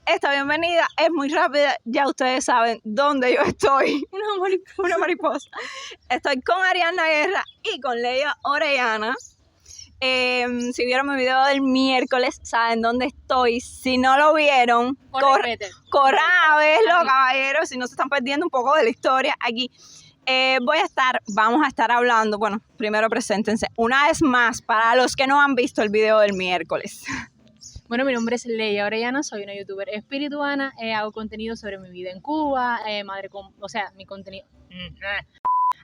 esta bienvenida es muy rápida, ya ustedes saben dónde yo estoy. Una mariposa. Estoy con Ariadna Guerra y con Leia Orellana. Si vieron mi video del miércoles, saben dónde estoy. Si no lo vieron, corran a verlo, caballeros, si no se están perdiendo un poco de la historia aquí. Vamos a estar hablando, bueno, primero preséntense una vez más para los que no han visto el video del miércoles. Bueno, mi nombre es Leia Orellana, soy una youtuber espirituana, hago contenido sobre mi vida en Cuba,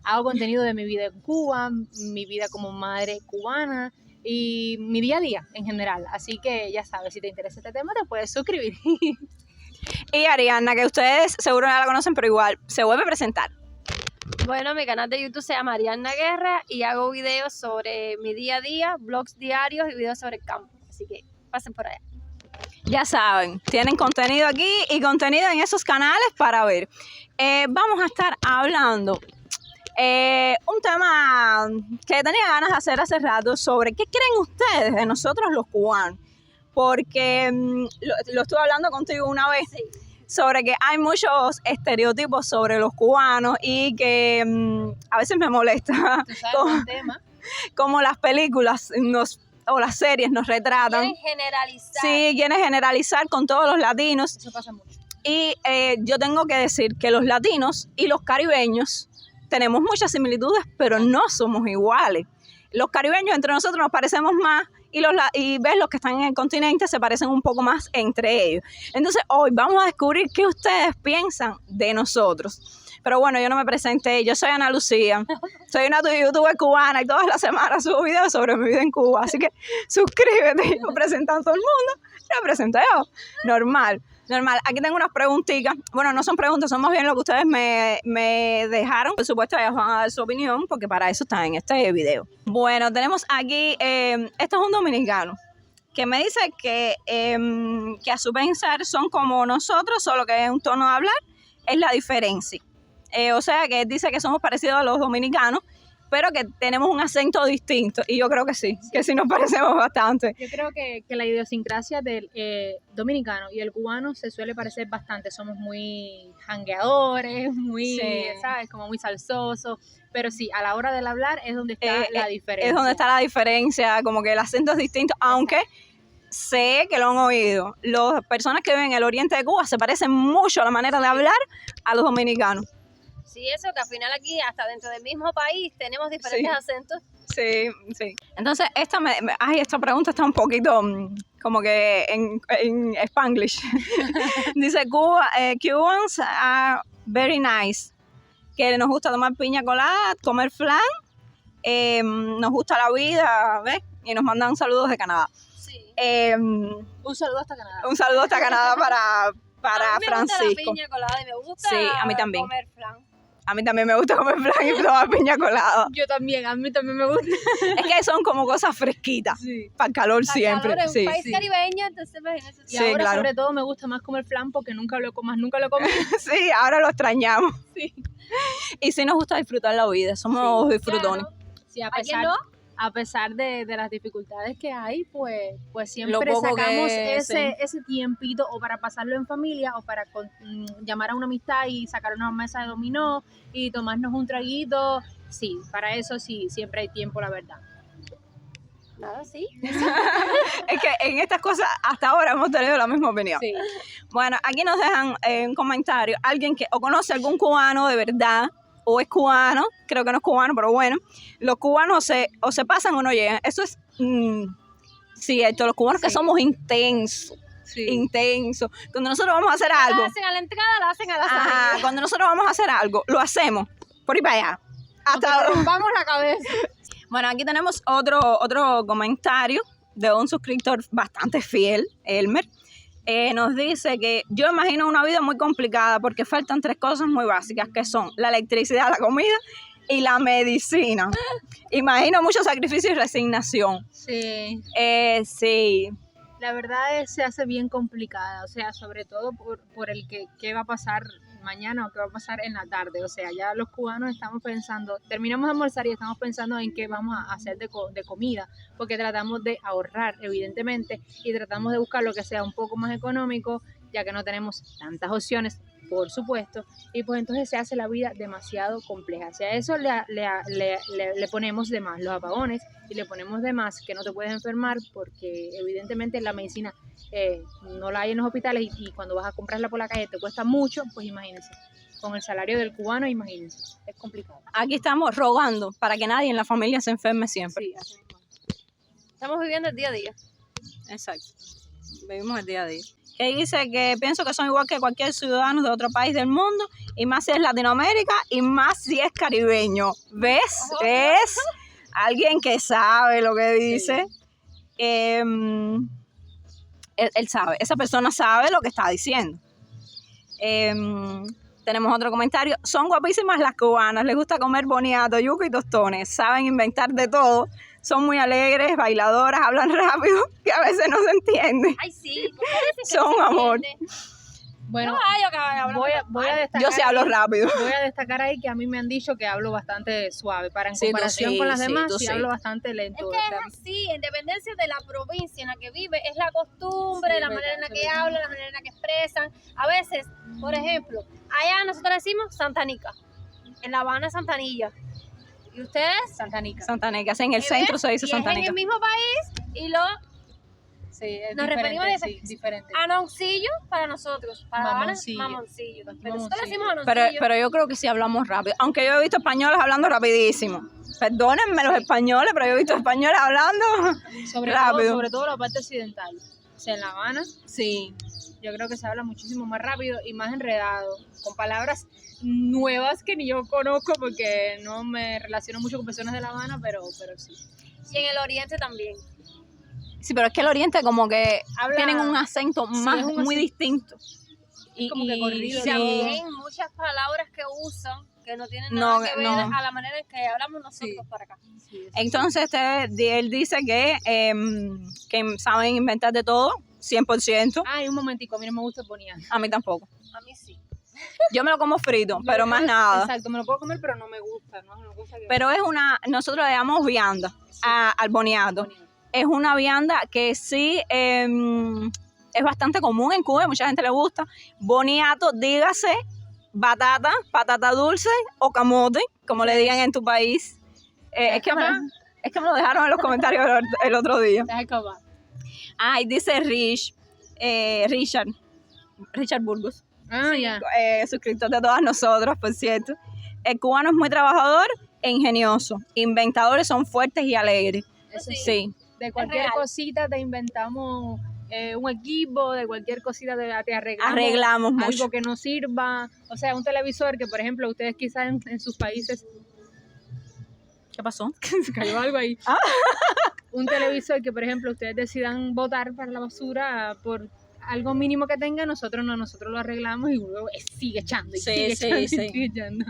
hago contenido de mi vida en Cuba, mi vida como madre cubana y mi día a día en general. Así que ya sabes, si te interesa este tema te puedes suscribir. Y Ariadna, que ustedes seguro ya la conocen, pero igual se vuelve a presentar. Bueno, mi canal de YouTube se llama Ariadna Guerra y hago videos sobre mi día a día, vlogs diarios y videos sobre el campo. Así que pasen por allá. Ya saben, tienen contenido aquí y contenido en esos canales para ver. Vamos a estar hablando un tema que tenía ganas de hacer hace rato sobre qué creen ustedes de nosotros los cubanos. Porque lo estuve hablando contigo una vez. Sí. Sobre que hay muchos estereotipos sobre los cubanos y que a veces me molesta como las películas o las series nos retratan. Quieren generalizar. Sí, quieren generalizar con todos los latinos. Eso pasa mucho. Y yo tengo que decir que los latinos y los caribeños tenemos muchas similitudes, pero no somos iguales. Los caribeños entre nosotros nos parecemos más y ves los que están en el continente se parecen un poco más entre ellos. Entonces hoy vamos a descubrir qué ustedes piensan de nosotros. Pero bueno, yo no me presenté, yo soy Ana Lucía, soy una youtuber cubana y todas las semanas subo videos sobre mi vida en Cuba, así que suscríbete, yo presento a todo el mundo, yo presento yo, normal. Aquí tengo unas preguntitas, bueno, no son preguntas, son más bien lo que ustedes me dejaron, por supuesto ellas van a dar su opinión, porque para eso están en este video. Bueno, tenemos aquí, esto es un dominicano, que me dice que a su pensar son como nosotros, solo que en un tono de hablar es la diferencia. O sea, que él dice que somos parecidos a los dominicanos, pero que tenemos un acento distinto. Y yo creo que sí, que sí nos parecemos bastante. Yo creo que la idiosincrasia del dominicano y el cubano se suele parecer bastante. Somos muy jangueadores, muy, sí, ¿sabes? Como muy salsosos. Pero sí, a la hora del hablar es donde está la diferencia. Es donde está la diferencia, como que el acento es distinto, aunque sé que lo han oído. Las personas que viven en el oriente de Cuba se parecen mucho a la manera de hablar a los dominicanos. Sí, eso, que al final aquí, hasta dentro del mismo país, tenemos diferentes acentos. Sí. Entonces, esta pregunta está un poquito como que en Spanglish. Dice, Cubans are very nice. Que nos gusta tomar piña colada, comer flan, nos gusta la vida, ¿ves? Y nos mandan saludos de Canadá. Sí. Un saludo hasta Canadá. Un saludo hasta Canadá para Francisco. A mí me gusta la piña colada y me gusta a mí también. comer flan. A mí también me gusta comer flan y tomar piña colada. Yo también, a mí también me gusta. Es que son como cosas fresquitas, para el calor siempre. Calor es un país caribeño, entonces imagínate. Y ahora claro, sobre todo me gusta más comer flan porque nunca lo comí. Sí, ahora lo extrañamos. Sí. Y sí nos gusta disfrutar la vida, somos disfrutones. Claro. Sí, a pesar de las dificultades que hay, pues siempre sacamos ese tiempito o para pasarlo en familia o para llamar a una amistad y sacar una mesa de dominó y tomarnos un traguito. Sí, para eso sí, siempre hay tiempo, la verdad. Nada, sí. Es que en estas cosas hasta ahora hemos tenido la misma opinión. Sí. Bueno, aquí nos dejan un comentario, alguien que o conoce algún cubano de verdad, o es cubano, creo que no es cubano, pero bueno, los cubanos o se pasan o no llegan. Eso es cierto, los cubanos que somos intensos. Sí. Intenso. Cuando nosotros vamos a hacer algo. La hacen a la entrada, la hacen a la salida. Cuando nosotros vamos a hacer algo, lo hacemos por ir para allá. Hasta rompamos la cabeza. Bueno, aquí tenemos otro comentario de un suscriptor bastante fiel, Elmer. Nos dice que yo imagino una vida muy complicada porque faltan 3 cosas muy básicas que son la electricidad, la comida y la medicina. Imagino mucho sacrificio y resignación. Sí. Sí. La verdad se hace bien complicada, o sea, sobre todo por el que qué va a pasar mañana o qué va a pasar en la tarde. O sea, ya los cubanos estamos pensando, terminamos de almorzar y estamos pensando en qué vamos a hacer de comida, porque tratamos de ahorrar, evidentemente, y tratamos de buscar lo que sea un poco más económico ya que no tenemos tantas opciones, por supuesto, y pues entonces se hace la vida demasiado compleja. Si a eso le ponemos de más los apagones y le ponemos de más que no te puedes enfermar porque evidentemente la medicina no la hay en los hospitales y cuando vas a comprarla por la calle te cuesta mucho, pues imagínense, con el salario del cubano, imagínense, es complicado. Aquí estamos rogando para que nadie en la familia se enferme siempre. Sí, así mismo. Estamos viviendo el día a día. Exacto. Vivimos el día a día. Que dice que pienso que son igual que cualquier ciudadano de otro país del mundo, y más si es Latinoamérica, y más si es caribeño. ¿Ves? Es alguien que sabe lo que dice. Sí. Él sabe, esa persona sabe lo que está diciendo. Tenemos otro comentario. Son guapísimas las cubanas, les gusta comer boniato, yuca y tostones, saben inventar de todo. Son muy alegres, bailadoras, hablan rápido, que a veces no se entiende. Ay, sí. ¿Por qué dices que son no se amor. entiende? Bueno, No, yo que hablo voy a destacar. Yo sí hablo rápido. Voy a destacar ahí que a mí me han dicho que hablo bastante suave. Para en Sí, tú comparación sí, con las sí, demás, tú sí sí. hablo bastante lento. Es que es así, en dependencia de la provincia en la que vive, es la costumbre, Sí, la es manera en la verdad, que hablan, la manera en la que expresan. A veces, por ejemplo, allá nosotros decimos Santanica, en La Habana Santanilla. ¿Y ustedes? Santanica. Santanica, en el centro se dice Y es en Santanica. el mismo país y lo Sí, es nos referimos a diferente. Anoncillo para nosotros, para La Habana, Mamoncillo. mamoncillo. Pero Mamoncillo. nosotros decimos anoncillo. Pero yo creo que sí hablamos rápido. Aunque yo he visto españoles hablando rapidísimo. Perdónenme los españoles, pero yo he visto españoles hablando rápido. Sobre todo la parte occidental. O sea, en La Habana, Sí. yo creo que se habla muchísimo más rápido y más enredado, con palabras nuevas que ni yo conozco porque no me relaciono mucho con personas de La Habana, pero sí. Y en el oriente también. Sí, pero es que el oriente como que Habla- tienen un acento más es un muy acento. distinto. Como que corrido. Y Sí. también muchas palabras que usan que no tienen No, nada que ver no. a la manera en que hablamos nosotros para acá. Entonces él dice que saben inventar de todo, 100%. Ay, un momentico, a mí no me gusta el boniato. A mí tampoco. A mí sí. Yo me lo como frito, pero más nada. Exacto, me lo puedo comer, pero no me gusta, ¿no? Es una cosa que... Pero es nosotros le llamamos vianda al boniato. Boniato. Es una vianda que sí es bastante común en Cuba, mucha gente le gusta. Boniato, dígase, patata dulce o camote, como le digan en tu país. Es que me lo dejaron en los comentarios el otro día. Deja acabar. Y dice Richard Burgos, Ah, ya. suscriptor de todas nosotras, por cierto. El cubano es muy trabajador e ingenioso. Inventadores son fuertes y alegres. Eso Sí. De cualquier real. cosita te inventamos un equipo, de cualquier cosita te Arreglamos mucho. algo que no sirva. O sea, un televisor que, por ejemplo, ustedes quizás en sus países... ¿Qué pasó? Se cayó algo ahí. Ah. Un televisor que, por ejemplo, ustedes decidan botar para la basura por algo mínimo que tenga, nosotros lo arreglamos y luego sigue echando y Sí, sigue echando y sí. sigue echando.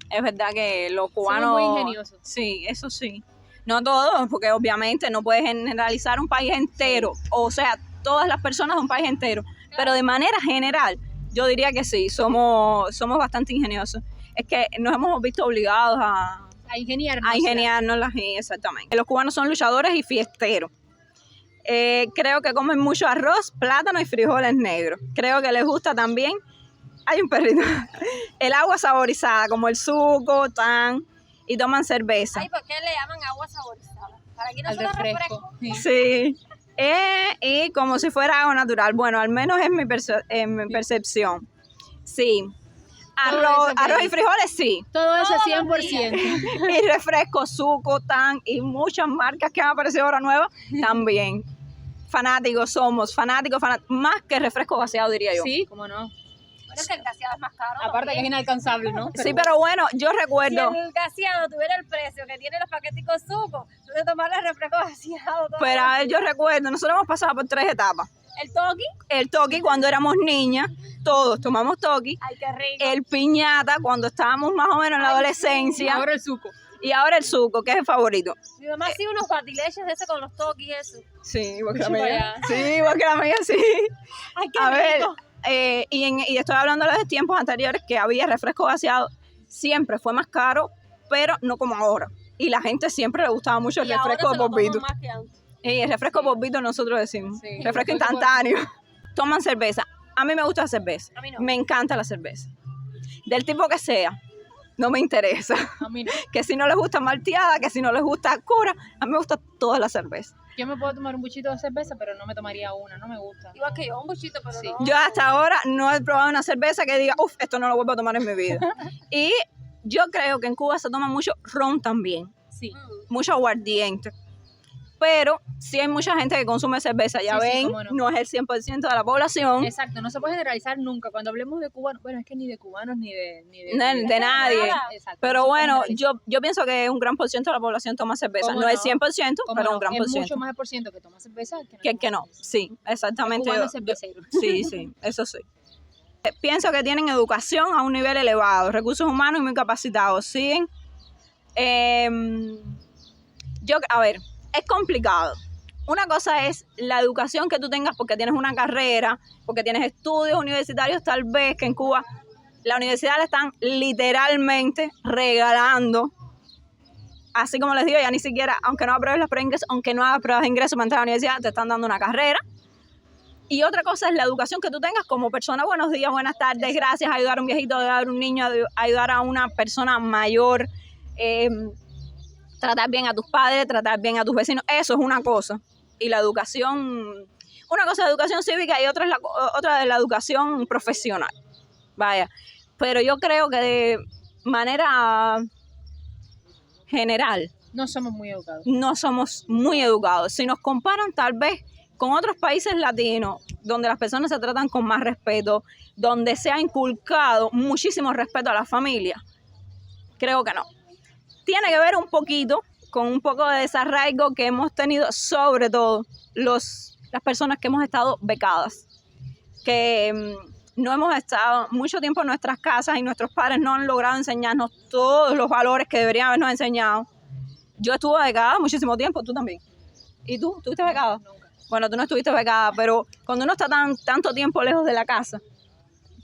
Es verdad que los cubanos... Somos muy ingeniosos. Sí, eso sí. No todos, porque obviamente no puedes generalizar un país entero. O sea, todas las personas de un país entero. Pero de manera general, yo diría que sí, somos bastante ingeniosos. Es que nos hemos visto obligados a ingeniarnos exactamente. Los cubanos son luchadores y fiesteros. Creo que comen mucho arroz, plátano y frijoles negros. Creo que les gusta también, hay un perrito, el agua saborizada, como el suco, y toman cerveza. Ay, ¿por qué le llaman agua saborizada? Para aquí Al nosotros refresco. refresco. Sí. Y como si fuera agua natural. Bueno, al menos es mi percepción. Sí. Arroz y frijoles, sí. Todo eso Todos los 100%. Y refresco, suco, y muchas marcas que han aparecido ahora nuevas también. Fanáticos, más que refresco gaseado, diría yo. Sí, cómo no. Bueno, es que el gaseado es más caro. Aparte que es también. inalcanzable, ¿no? Sí, pero bueno, yo Si recuerdo, el gaseado tuviera el precio que tiene los paqueticos suco, tú te tomas el refresco gaseado. todo. pero a ver, yo recuerdo, nosotros hemos pasado por 3 etapas. El toqui, El toqui cuando éramos niñas, todos tomamos toqui. ay, qué rico. El piñata cuando estábamos más o menos en la adolescencia. Ahora el suco. Y ahora el suco, que es el favorito. Mi mamá hacía unos batileches de ese con los toquis, eso. Sí, igual que la Mucho mía. para Sí, igual que la mía, sí. Ay, qué A ver, rico. y estoy hablando de los tiempos anteriores que había refresco gaseado. Siempre fue más caro, pero no como ahora. Y la gente siempre le gustaba mucho el Y ahora refresco se de lo toman polvito. más que antes. El refresco de polvito nosotros decimos. Sí. Refresco Refresco instantáneo. Toman cerveza. A mí me gusta la cerveza. A mí no. Me encanta la cerveza. Del tipo que sea, no me interesa. A mí no. Que si no les gusta malteada, que si no les gusta cura, a mí me gusta toda la cerveza. Yo me puedo tomar un buchito de cerveza, pero no me tomaría una, no me gusta. Igual que yo, un buchito, pero Sí. no. Yo hasta ahora no he probado una cerveza que diga, uff, esto no lo vuelvo a tomar en mi vida. Y yo creo que en Cuba se toma mucho ron también, Sí. mucho aguardiente. Pero sí hay mucha gente que consume cerveza, ya Sí, sí, ven, cómo no. no es el 100% de la población, Exacto, no se puede generalizar nunca. Cuando hablemos de cubanos, bueno, es que ni de cubanos ni de de nadie. Exacto, Pero no se puede bueno, generalizar. yo pienso que un gran por ciento de la población toma cerveza. ¿Cómo No es no? 100%, ¿Cómo pero no? un gran Es por mucho ciento. más el por ciento que toma cerveza Que el que toma no, cerveza. sí, El exactamente. cubano yo- es cervecero. Sí, sí, eso sí. Pienso que tienen educación a un nivel elevado, recursos humanos y muy capacitados, ¿sí? A ver, es complicado. Una cosa es la educación que tú tengas porque tienes una carrera, porque tienes estudios universitarios, tal vez que en Cuba la universidad la están literalmente regalando. Así como les digo, ya ni siquiera, aunque no apruebes las pruebas de ingreso, aunque no hagas pruebas de ingreso para entrar a la universidad, te están dando una carrera. Y otra cosa es la educación que tú tengas como persona. Buenos días, buenas tardes, gracias, ayudar a un viejito, ayudar a un niño, ayudar a una persona mayor, tratar bien a tus padres, tratar bien a tus vecinos. Eso es una cosa. Y la educación, una cosa es la educación cívica y otra es la educación profesional. Vaya. Pero yo creo que de manera general No somos muy educados. no somos muy educados. Si nos comparan tal vez con otros países latinos, donde las personas se tratan con más respeto, donde se ha inculcado muchísimo respeto a la familia, creo que no. Tiene que ver un poquito con un poco de desarraigo que hemos tenido, sobre todo las personas que hemos estado becadas, que no hemos estado mucho tiempo en nuestras casas y nuestros padres no han logrado enseñarnos todos los valores que deberían habernos enseñado. Yo estuve becada muchísimo tiempo, tú también. ¿Y tú? ¿Estuviste becada? Nunca. Bueno, tú no estuviste becada, pero cuando uno está tanto tiempo lejos de la casa,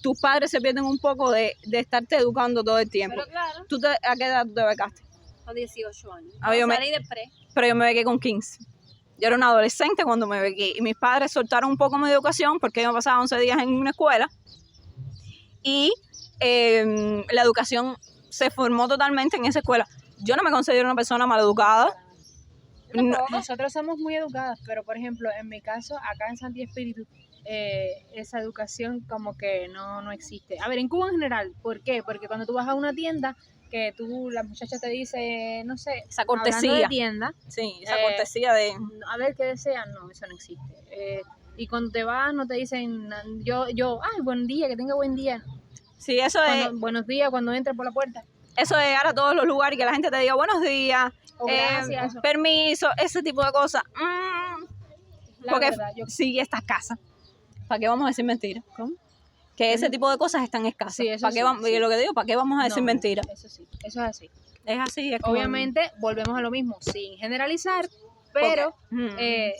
tus padres se pierden un poco de estarte educando todo el tiempo. Pero claro, ¿A qué edad tú te becaste? a 18 años. A ver, yo me- Salí de pre. Pero yo me bequé con 15. Yo era una adolescente cuando me bequé y mis padres soltaron un poco mi educación porque yo pasaba 11 días en una escuela y la educación se formó totalmente en esa escuela. Yo no me considero una persona maleducada. No, Nosotros somos muy educadas, pero por ejemplo, en mi caso, acá en Santi Espíritu, esa educación como que no existe. A ver, en Cuba en general, ¿por qué? Porque cuando tú vas a una tienda, que la muchacha te dice, no sé, esa hablando cortesía. de tienda, Sí, esa cortesía de... a ver qué desean, no, eso no existe. Y cuando te vas, no te dicen, ay, buen día, que tenga buen día. Sí, eso es... Buenos días cuando entres por la puerta. Eso de llegar a todos los lugares y que la gente te diga buenos días, O gracias. permiso, ese tipo de cosas. La Porque verdad, yo- sí, esta escasa. ¿Para qué vamos a decir mentiras? ¿Cómo? Que ese tipo de cosas están escasas. Sí, eso ¿Para qué sí, vamos, sí. y lo que digo, ¿para qué vamos a decir No, mentiras? Eso sí, eso es así. Es así, es como... Obviamente, volvemos a lo mismo, sin generalizar, pero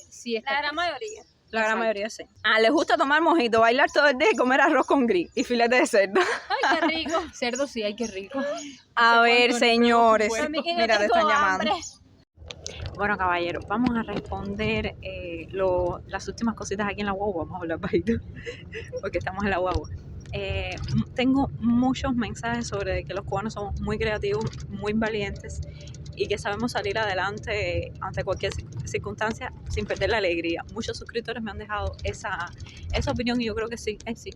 sí está. La gran mayoría. La gran exacto. mayoría sí. Les gusta tomar mojito, bailar todo el día y comer arroz con gris y filete de cerdo. Ay, qué rico. Cerdo sí, ay, qué rico. A Hace ver, cuánto no señores. como A mí que no Mira, te tengo están llamando. hambre. Bueno, caballeros, vamos a responder las últimas cositas aquí en la guagua. Vamos a hablar bajito, porque estamos en la guagua. Tengo muchos mensajes sobre que los cubanos somos muy creativos, muy valientes y que sabemos salir adelante ante cualquier circunstancia sin perder la alegría. Muchos suscriptores me han dejado esa opinión y yo creo que sí, sí.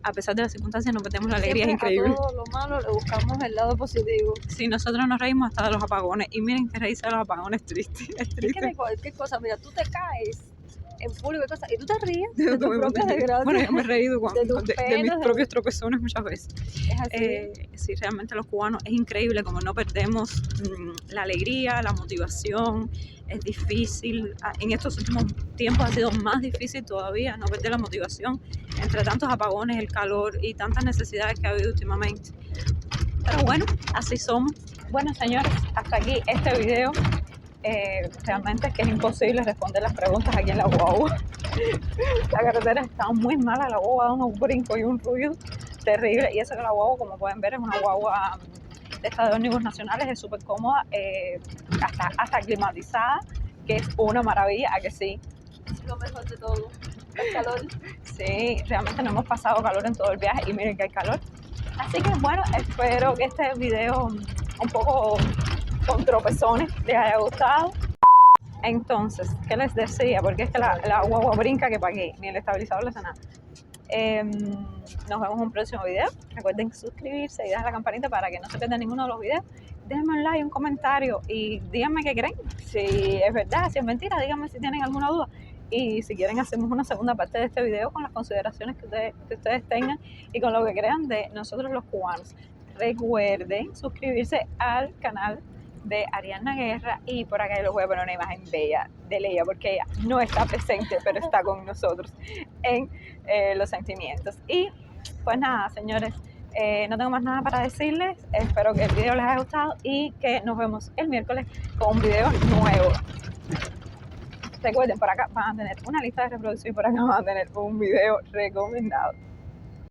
A pesar de las circunstancias no perdemos la alegría, es increíble. A todo lo malo le buscamos el lado positivo. Sí, nosotros nos reímos hasta de los apagones y miren que reírse de los apagones es triste, es Es que triste. de cualquier cosa, mira, tú te caes en público y cosas, y tú te ríes de tus propias Bueno, desgracias. yo me he reído De tus de mis penas, propios tropezones muchas veces. Es así. Sí, realmente los cubanos es increíble como no perdemos la alegría, la motivación. Es difícil, en estos últimos tiempos ha sido más difícil todavía no perder la motivación entre tantos apagones, el calor y tantas necesidades que ha habido últimamente. Pero bueno, así somos. Bueno, señores, hasta aquí este video. Realmente es que es imposible responder las preguntas aquí en la guagua. La carretera está muy mala, la guagua da unos brincos y un ruido terrible. Y eso que la guagua, como pueden ver, es una guagua de estas de ómnibus nacionales, es súper cómoda, hasta climatizada, que es una maravilla, ¿a que sí? Lo mejor de todo. El calor. Sí, realmente no hemos pasado calor en todo el viaje y miren que hay calor. Así que bueno, espero que este video un poco con tropezones les haya gustado. Entonces, ¿qué les decía? Porque es que la guagua brinca que para aquí, ni el estabilizador le hace nada. Nos vemos en un próximo video. Recuerden suscribirse y dar la campanita para que no se pierdan ninguno de los videos. Déjenme un like, un comentario y díganme qué creen. Si es verdad, si es mentira, díganme si tienen alguna duda. Y si quieren hacemos una segunda parte de este video con las consideraciones que ustedes tengan y con lo que crean de nosotros los cubanos. Recuerden suscribirse al canal de Arianna Guerra y por acá les voy a poner una imagen bella de Leia porque ella no está presente pero está con nosotros en los sentimientos. Y pues nada, señores, no tengo más nada para decirles. Espero que el video les haya gustado y que nos vemos el miércoles con un video nuevo. Recuerden, por acá van a tener una lista de reproducción y por acá van a tener un video recomendado.